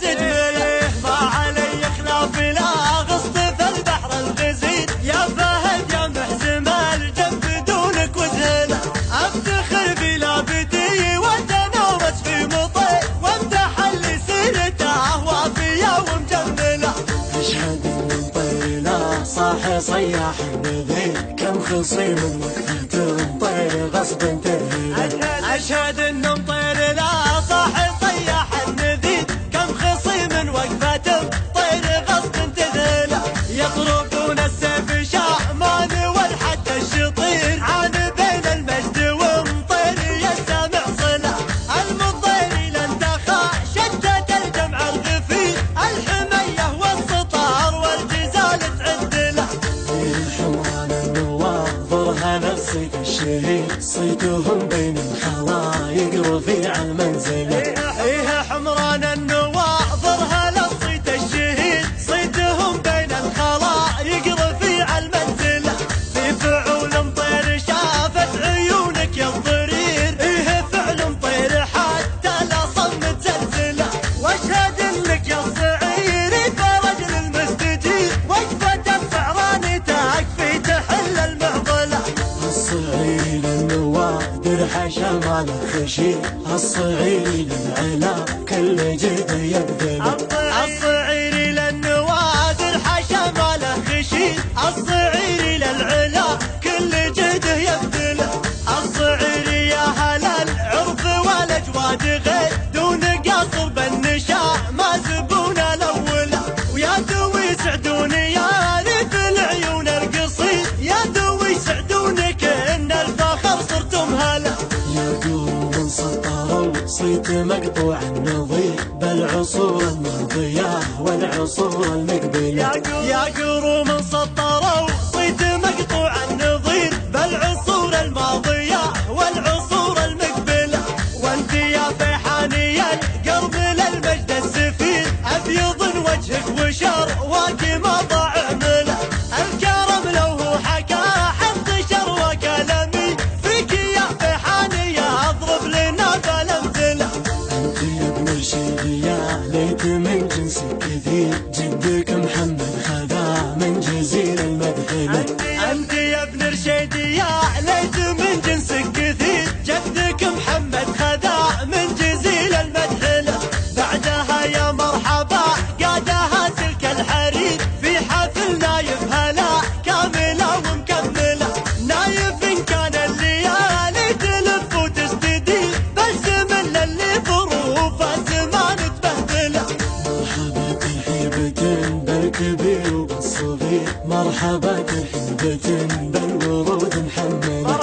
تجمله، ما علي خلاف لا غصت في البحر الغزير، يا فهد يا محزم الجنب دونك وذهله، افتخر بلابتي وتنومت في مطير، وامدح اللي سيرته وافيه ومجمله. اشهد ان طيله صاح صياح النذير، كم خصيم وقفة مطير غصب تهله. اشهد ان مطير لا صاح صياح النذير، كم خصيم وقفة مطير غصب تذله، يطردون السيف شامان والحد الشطير، عان بين المجد ومطير يستمع صله، المطير لن تخاع شتت الجمع الغفير، الحميه والسطار والجزال تعد له. الحمران النوار ضرها نفسي الشهيد، صيتهم بين الخلايق رفيع المنزله. ايه حمران النواء ضرها للصيت الشهيد، صيتهم بين الخلايق رفيع المنزله، في فعول مطير شافت عيونك يا الضرير، ايه فعل مطير حتى لا صمت زلزله، واشهد انك يا الصعير فرجل المستجير، وقفة السعران تكفي تحل المعضله. الصعيد النوار درح شمال خشير، الصعيد للعلا كل جهد يبذله. الصعير للنوادر حشماله خشير، الصعير للعلا كل جهده يبذله، الصعير يا هلا العرف والاجواد غير، دون قصر بالنشاء ما زبون الاوله، ويا دوي سعدوني يا ريف العيون القصير، يا دوي سعدونك ان الفخر صرتم هلا. يقولون سطروا صيت مقطوع النظير، بالعصور الماضية والعصور المقبلة. يا قروم سطروا صيت مقطوع النظير، بالعصور الماضية والعصور المقبلة، وانت يا فيحاني القرب للمجد السفير، ابيض وجهك وشرواك ما ضاع عمله، الكرم لو هو حكى حفظ شروى كلامي، فيك يا فيحاني اضرب لنا بالامثله. انت يا ابن رشيد يا ليت من جنسك كثير، جدك محمد خذا من جزيل المدخله. انت يا ابن رشيد يا ليت من جنسك كثير، جدك محمد خذا من جزيل المدحله، بعدها يا مرحبا قادها سلك الحرير، في حفل نايف هلا كامله ومكمله، نايف ان كان الليالي تلف وتستدير، بس من للي ظروف الزمان تبهدله. مرحبا ترحيبة بالكبير وبالصغير، مرحبا ترحيبة بالورود محمله.